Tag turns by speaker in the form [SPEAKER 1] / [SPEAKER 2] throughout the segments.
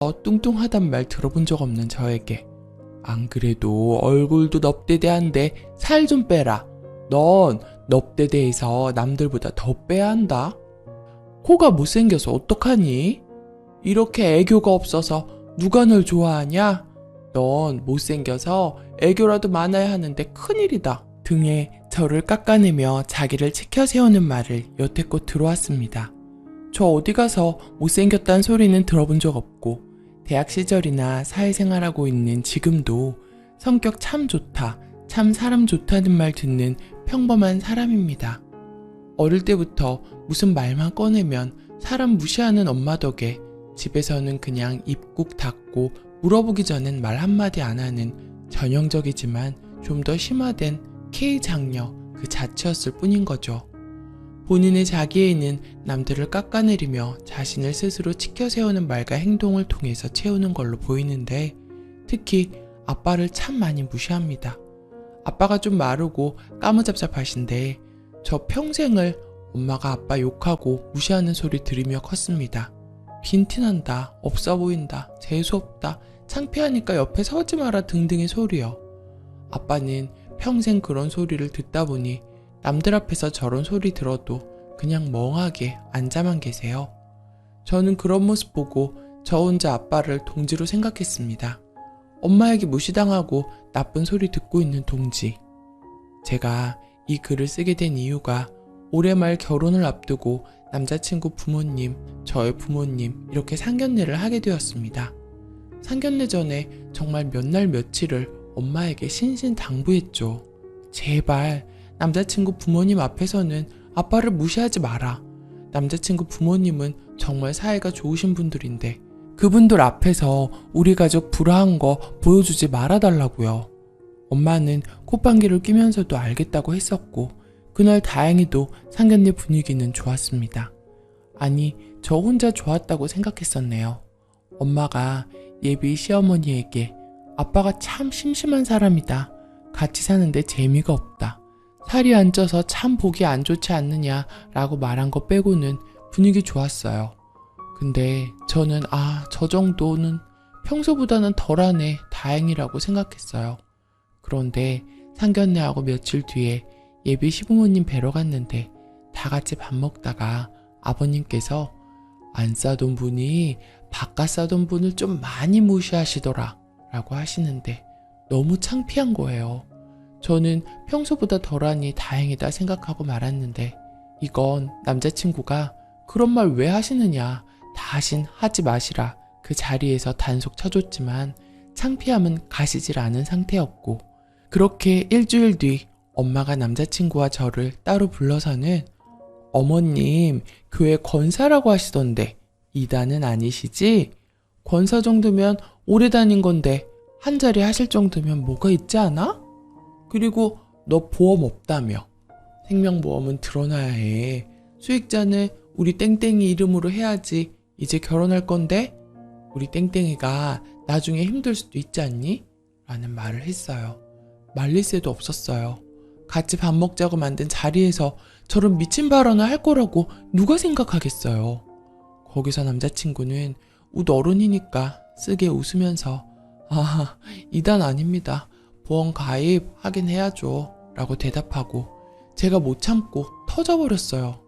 [SPEAKER 1] 뚱뚱하단 말 들어본 적 없는 저에게 안 그래도 얼굴도 넙대대한데 살 좀 빼라. 넌 넙대대해서 남들보다 더 빼야 한다. 코가 못생겨서 어떡하니? 이렇게 애교가 없어서 누가 널 좋아하냐? 넌 못생겨서 애교라도 많아야 하는데 큰일이다. 등에 저를 깎아내며 자기를 치켜 세우는 말을 여태껏 들어왔습니다. 저 어디 가서 못생겼다는 소리는 들어본 적 없고 대학 시절이나 사회생활하고 있는 지금도 성격 참 좋다, 참 사람 좋다는 말 듣는 평범한 사람입니다. 어릴 때부터 무슨 말만 꺼내면 사람 무시하는 엄마 덕에 집에서는 그냥 입 꾹 닫고 물어보기 전엔 말 한마디 안 하는 전형적이지만 좀 더 심화된 K장녀 그 자체였을 뿐인 거죠. 본인의 자기애는 남들을 깎아내리며 자신을 스스로 치켜 세우는 말과 행동을 통해서 채우는 걸로 보이는데 특히 아빠를 참 많이 무시합니다. 아빠가 좀 마르고 까무잡잡하신데 저 평생을 엄마가 아빠 욕하고 무시하는 소리 들으며 컸습니다. 빈티난다, 없어 보인다, 재수없다, 창피하니까 옆에 서지 마라 등등의 소리요. 아빠는 평생 그런 소리를 듣다 보니 남들 앞에서 저런 소리 들어도 그냥 멍하게 앉아만 계세요. 저는 그런 모습 보고 저 혼자 아빠를 동지로 생각했습니다. 엄마에게 무시당하고 나쁜 소리 듣고 있는 동지. 제가 이 글을 쓰게 된 이유가 올해 말 결혼을 앞두고 남자친구 부모님, 저의 부모님 이렇게 상견례를 하게 되었습니다. 상견례 전에 정말 몇 날 며칠을 엄마에게 신신당부했죠. 제발 남자친구 부모님 앞에서는 아빠를 무시하지 마라. 남자친구 부모님은 정말 사이가 좋으신 분들인데 그분들 앞에서 우리 가족 불화한 거 보여주지 말아달라고요. 엄마는 콧방귀를 뀌면서도 알겠다고 했었고 그날 다행히도 상견례 분위기는 좋았습니다. 아니, 저 혼자 좋았다고 생각했었네요. 엄마가 예비 시어머니에게 아빠가 참 심심한 사람이다. 같이 사는데 재미가 없다. 살이 안 쪄서 참 보기 안 좋지 않느냐 라고 말한 거 빼고는 분위기 좋았어요. 근데 저는 저 정도는 평소보다는 덜하네 다행이라고 생각했어요. 그런데 상견례하고 며칠 뒤에 예비 시부모님 뵈러 갔는데 다 같이 밥 먹다가 아버님께서 안 싸던 분이 바깥 싸던 분을 좀 많이 무시하시더라 라고 하시는데 너무 창피한 거예요. 저는 평소보다 덜하니 다행이다 생각하고 말았는데 이건 남자친구가 그런 말 왜 하시느냐 다신 하지 마시라 그 자리에서 단속 쳐줬지만 창피함은 가시질 않은 상태였고 그렇게 일주일 뒤 엄마가 남자친구와 저를 따로 불러서는 어머님 교회 권사라고 하시던데 이단은 아니시지? 권사 정도면 오래 다닌 건데 한 자리 하실 정도면 뭐가 있지 않아? 그리고 너 보험 없다며. 생명보험은 들어놔야 해. 수익자는 우리 땡땡이 이름으로 해야지. 이제 결혼할 건데 우리 땡땡이가 나중에 힘들 수도 있지 않니? 라는 말을 했어요. 말릴 새도 없었어요. 같이 밥 먹자고 만든 자리에서 저런 미친 발언을 할 거라고 누가 생각하겠어요. 거기서 남자친구는 어른이니까 쓰게 웃으면서 이단 아닙니다. 보험 가입 하긴 해야죠 라고 대답하고 제가 못 참고 터져버렸어요.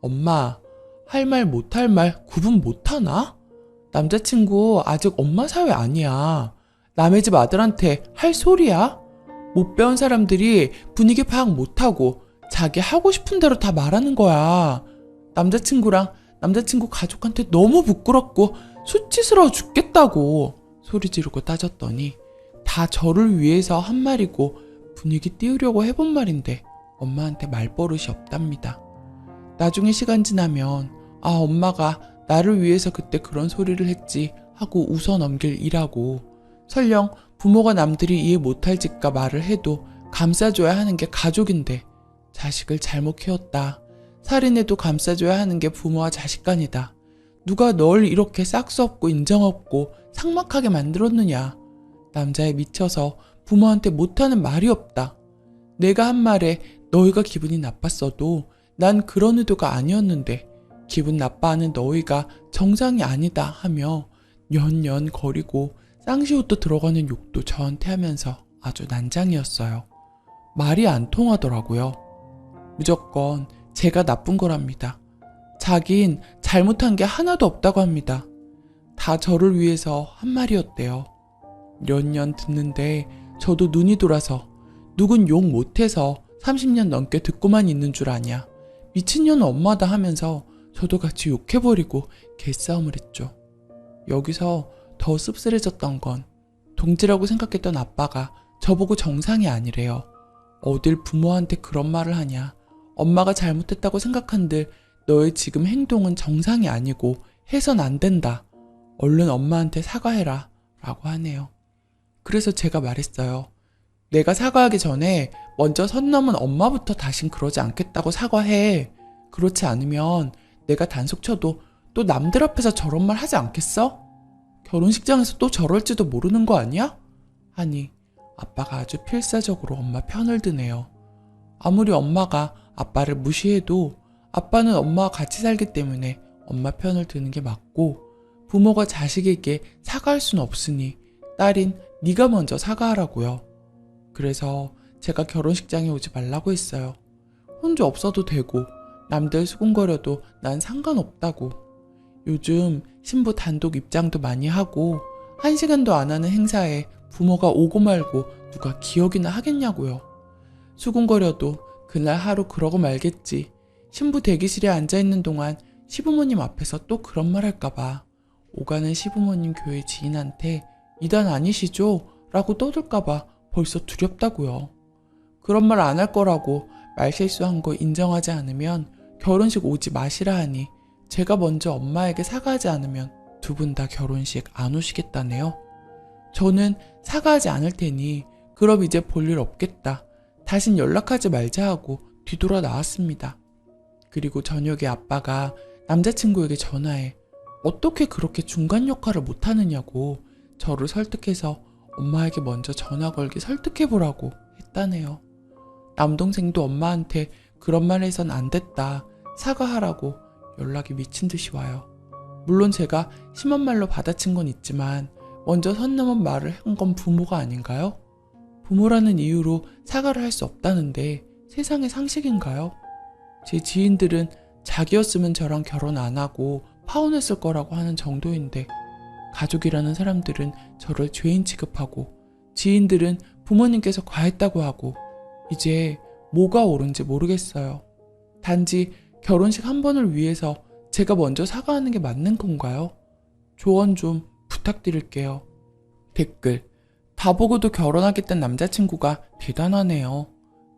[SPEAKER 1] 엄마, 할 말 못할 말 구분 못하나? 남자친구 아직 엄마 사회 아니야. 남의 집 아들한테 할 소리야? 못 배운 사람들이 분위기 파악 못하고 자기 하고 싶은 대로 다 말하는 거야. 남자친구랑 남자친구 가족한테 너무 부끄럽고 수치스러워 죽겠다고 소리 지르고 따졌더니 다 저를 위해서 한 말이고 분위기 띄우려고 해본 말인데 엄마한테 말버릇이 없답니다. 나중에 시간 지나면 엄마가 나를 위해서 그때 그런 소리를 했지 하고 웃어 넘길 일하고 설령 부모가 남들이 이해 못할 짓과 말을 해도 감싸줘야 하는 게 가족인데 자식을 잘못 키웠다. 살인해도 감싸줘야 하는 게 부모와 자식 간이다. 누가 널 이렇게 싹수 없고 인정 없고 삭막하게 만들었느냐. 남자에 미쳐서 부모한테 못하는 말이 없다. 내가 한 말에 너희가 기분이 나빴어도 난 그런 의도가 아니었는데 기분 나빠하는 너희가 정상이 아니다 하며 년년 거리고 쌍시옷도 들어가는 욕도 저한테 하면서 아주 난장이었어요. 말이 안 통하더라고요. 무조건 제가 나쁜 거랍니다. 자긴 잘못한 게 하나도 없다고 합니다. 다 저를 위해서 한 말이었대요. 년년 듣는데 저도 눈이 돌아서 누군 욕 못해서 30년 넘게 듣고만 있는 줄 아냐. 미친년은 엄마다 하면서 저도 같이 욕해버리고 개싸움을 했죠. 여기서 더 씁쓸해졌던 건 동지라고 생각했던 아빠가 저보고 정상이 아니래요. 어딜 부모한테 그런 말을 하냐. 엄마가 잘못했다고 생각한들 너의 지금 행동은 정상이 아니고 해선 안 된다. 얼른 엄마한테 사과해라 라고 하네요. 그래서 제가 말했어요. 내가 사과하기 전에 먼저 선 넘은 엄마부터 다신 그러지 않겠다고 사과해. 그렇지 않으면 내가 단속 쳐도 또 남들 앞에서 저런 말 하지 않겠어? 결혼식장에서 또 저럴지도 모르는 거 아니야? 하니 아빠가 아주 필사적으로 엄마 편을 드네요. 아무리 엄마가 아빠를 무시해도 아빠는 엄마와 같이 살기 때문에 엄마 편을 드는 게 맞고, 부모가 자식에게 사과할 수는 없으니 딸인 네가 먼저 사과하라고요. 그래서 제가 결혼식장에 오지 말라고 했어요. 혼자 없어도 되고 남들 수군거려도 난 상관없다고. 요즘 신부 단독 입장도 많이 하고 1시간도 안 하는 행사에 부모가 오고 말고 누가 기억이나 하겠냐고요. 수군거려도 그날 하루 그러고 말겠지. 신부 대기실에 앉아있는 동안 시부모님 앞에서 또 그런 말 할까봐 오가는 시부모님 교회 지인한테 이단 아니시죠? 라고 떠들까봐 벌써 두렵다고요. 그런 말 안 할 거라고 말실수한 거 인정하지 않으면 결혼식 오지 마시라 하니 제가 먼저 엄마에게 사과하지 않으면 두 분 다 결혼식 안 오시겠다네요. 저는 사과하지 않을 테니 그럼 이제 볼 일 없겠다. 다신 연락하지 말자 하고 뒤돌아 나왔습니다. 그리고 저녁에 아빠가 남자친구에게 전화해 어떻게 그렇게 중간 역할을 못하느냐고 저를 설득해서 엄마에게 먼저 전화 걸게 설득해보라고 했다네요. 남동생도 엄마한테 그런 말 해선 안 됐다, 사과하라고 연락이 미친 듯이 와요. 물론 제가 심한 말로 받아친 건 있지만 먼저 선 넘은 말을 한 건 부모가 아닌가요? 부모라는 이유로 사과를 할 수 없다는데 세상의 상식인가요? 제 지인들은 자기였으면 저랑 결혼 안 하고 파혼했을 거라고 하는 정도인데 가족이라는 사람들은 저를 죄인 취급하고 지인들은 부모님께서 과했다고 하고 이제 뭐가 옳은지 모르겠어요. 단지 결혼식 한 번을 위해서 제가 먼저 사과하는 게 맞는 건가요? 조언 좀 부탁드릴게요. 댓글: 다 보고도 결혼하겠다는 남자친구가 대단하네요.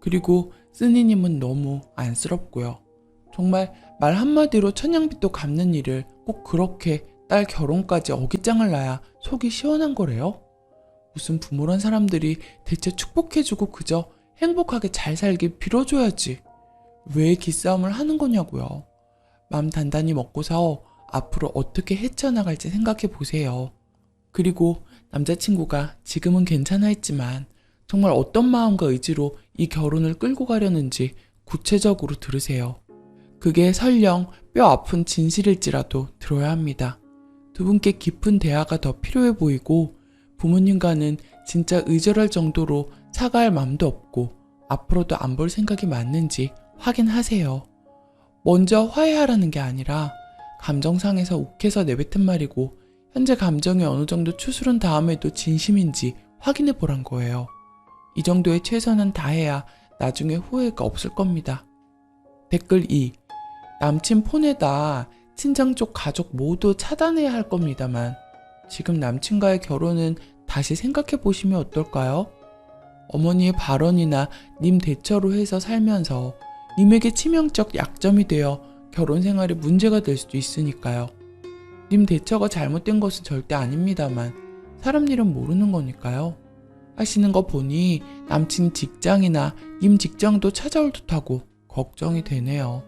[SPEAKER 1] 그리고 쓰니님은 너무 안쓰럽고요. 정말 말 한마디로 천냥빚도 갚는 일을 꼭 그렇게 딸 결혼까지 어깃장을 놔야 속이 시원한 거래요? 무슨 부모란 사람들이 대체 축복해주고 그저 행복하게 잘 살길 빌어줘야지. 왜 기싸움을 하는 거냐고요. 맘 단단히 먹고서 앞으로 어떻게 헤쳐나갈지 생각해 보세요. 그리고 남자친구가 지금은 괜찮아 했지만 정말 어떤 마음과 의지로 이 결혼을 끌고 가려는지 구체적으로 들으세요. 그게 설령 뼈 아픈 진실일지라도 들어야 합니다. 두 분께 깊은 대화가 더 필요해 보이고 부모님과는 진짜 의절할 정도로 사과할 마음도 없고 앞으로도 안 볼 생각이 맞는지 확인하세요. 먼저 화해하라는 게 아니라 감정상에서 욱해서 내뱉은 말이고 현재 감정이 어느 정도 추스른 다음에도 진심인지 확인해 보란 거예요. 이 정도의 최선은 다해야 나중에 후회가 없을 겁니다. 댓글 2. 남친 폰에다 친정 쪽 가족 모두 차단해야 할 겁니다만 지금 남친과의 결혼은 다시 생각해 보시면 어떨까요? 어머니의 발언이나 님 대처로 해서 살면서 님에게 치명적 약점이 되어 결혼 생활에 문제가 될 수도 있으니까요. 님 대처가 잘못된 것은 절대 아닙니다만 사람 일은 모르는 거니까요. 하시는 거 보니 남친 직장이나 님 직장도 찾아올 듯하고 걱정이 되네요.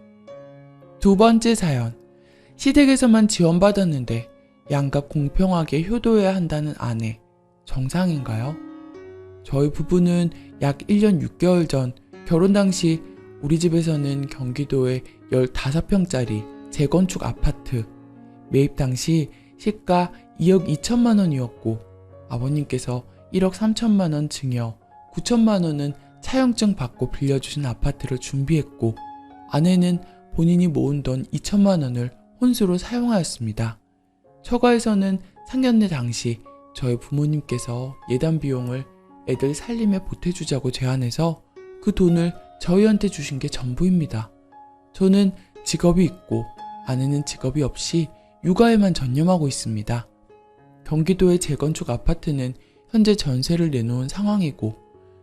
[SPEAKER 1] 두 번째 사연. 시댁에서만 지원받았는데 양가 공평하게 효도해야 한다는 아내. 정상인가요? 저희 부부는 약 1년 6개월 전 결혼 당시 우리 집에서는 경기도의 15평짜리 재건축 아파트, 매입 당시 시가 2억 2천만 원이었고 아버님께서 1억 3천만 원 증여, 9천만 원은 차용증 받고 빌려주신 아파트를 준비했고 아내는 본인이 모은 돈 2천만 원을 혼수로 사용하였습니다. 처가에서는 상견례 당시 저희 부모님께서 예단 비용을 애들 살림에 보태주자고 제안해서 그 돈을 저희한테 주신 게 전부입니다. 저는 직업이 있고 아내는 직업이 없이 육아에만 전념하고 있습니다. 경기도의 재건축 아파트는 현재 전세를 내놓은 상황이고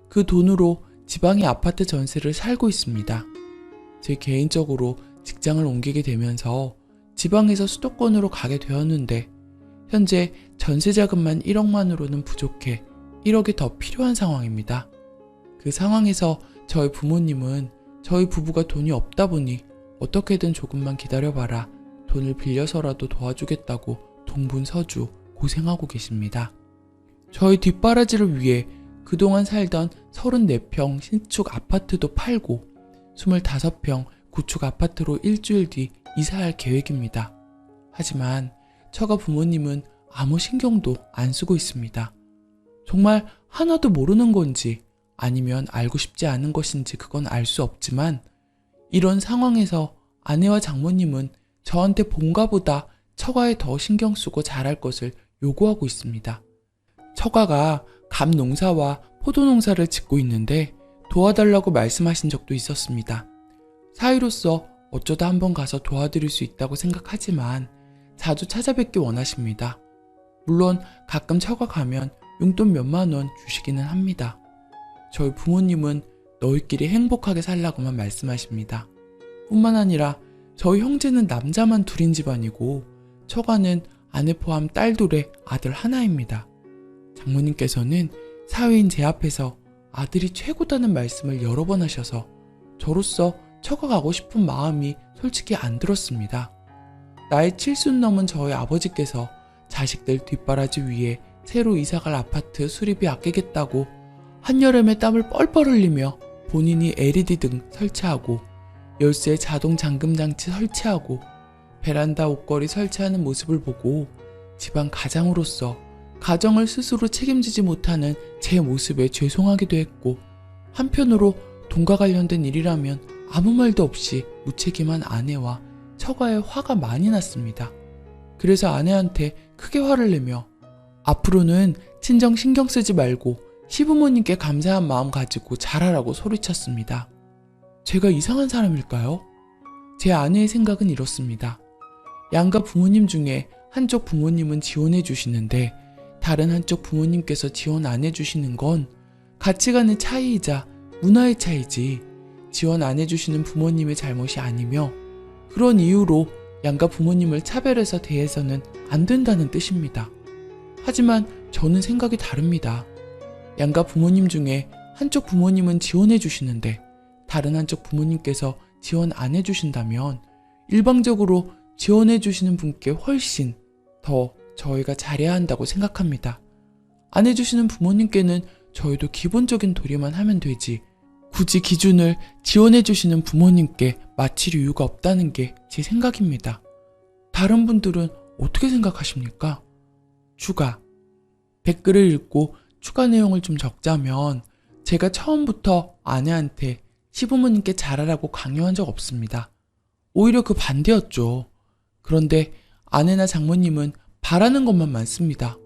[SPEAKER 1] 그 돈으로 지방의 아파트 전세를 살고 있습니다. 제 개인적으로 직장을 옮기게 되면서 지방에서 수도권으로 가게 되었는데 현재 전세 자금만 1억만으로는 부족해 1억이 더 필요한 상황입니다. 그 상황에서 저희 부모님은 저희 부부가 돈이 없다 보니 어떻게든 조금만 기다려봐라, 돈을 빌려서라도 도와주겠다고 동분서주 고생하고 계십니다. 저희 뒷바라지를 위해 그동안 살던 34평 신축 아파트도 팔고 25평 구축 아파트로 일주일 뒤 이사할 계획입니다. 하지만 처가 부모님은 아무 신경도 안 쓰고 있습니다. 정말 하나도 모르는 건지 아니면 알고 싶지 않은 것인지 그건 알 수 없지만 이런 상황에서 아내와 장모님은 저한테 본가보다 처가에 더 신경 쓰고 잘할 것을 요구하고 있습니다. 처가가 감농사와 포도 농사를 짓고 있는데 도와달라고 말씀하신 적도 있었습니다. 사위로서 어쩌다 한번 가서 도와드릴 수 있다고 생각하지만 자주 찾아뵙기 원하십니다. 물론 가끔 처가 가면 용돈 몇만 원 주시기는 합니다. 저희 부모님은 너희끼리 행복하게 살라고만 말씀하십니다. 뿐만 아니라 저희 형제는 남자만 둘인 집안이고 처가는 아내 포함 딸 둘에 아들 하나입니다. 장모님께서는 사위인 제 앞에서 아들이 최고다는 말씀을 여러 번 하셔서 저로서 처가 가고 싶은 마음이 솔직히 안 들었습니다. 나이 70 넘은 저희 아버지께서 자식들 뒷바라지 위에 새로 이사갈 아파트 수리비 아끼겠다고 한여름에 땀을 뻘뻘 흘리며 본인이 LED 등 설치하고 열쇠 자동 잠금 장치 설치하고 베란다 옷걸이 설치하는 모습을 보고 집안 가장으로서 가정을 스스로 책임지지 못하는 제 모습에 죄송하기도 했고 한편으로 돈과 관련된 일이라면 아무 말도 없이 무책임한 아내와 처가에 화가 많이 났습니다. 그래서 아내한테 크게 화를 내며 앞으로는 친정 신경 쓰지 말고 시부모님께 감사한 마음 가지고 잘하라고 소리쳤습니다. 제가 이상한 사람일까요? 제 아내의 생각은 이렇습니다. 양가 부모님 중에 한쪽 부모님은 지원해 주시는데 다른 한쪽 부모님께서 지원 안 해주시는 건 가치관의 차이이자 문화의 차이지 지원 안 해주시는 부모님의 잘못이 아니며 그런 이유로 양가 부모님을 차별해서 대해서는 안 된다는 뜻입니다. 하지만 저는 생각이 다릅니다. 양가 부모님 중에 한쪽 부모님은 지원해 주시는데 다른 한쪽 부모님께서 지원 안 해주신다면 일방적으로 지원해 주시는 분께 훨씬 더 저희가 잘해야 한다고 생각합니다. 안 해주시는 부모님께는 저희도 기본적인 도리만 하면 되지 굳이 기준을 지원해 주시는 부모님께 맞출 이유가 없다는 게 제 생각입니다. 다른 분들은 어떻게 생각하십니까? 추가. 댓글을 읽고 추가 내용을 좀 적자면 제가 처음부터 아내한테 시부모님께 잘하라고 강요한 적 없습니다. 오히려 그 반대였죠. 그런데 아내나 장모님은 바라는 것만 많습니다.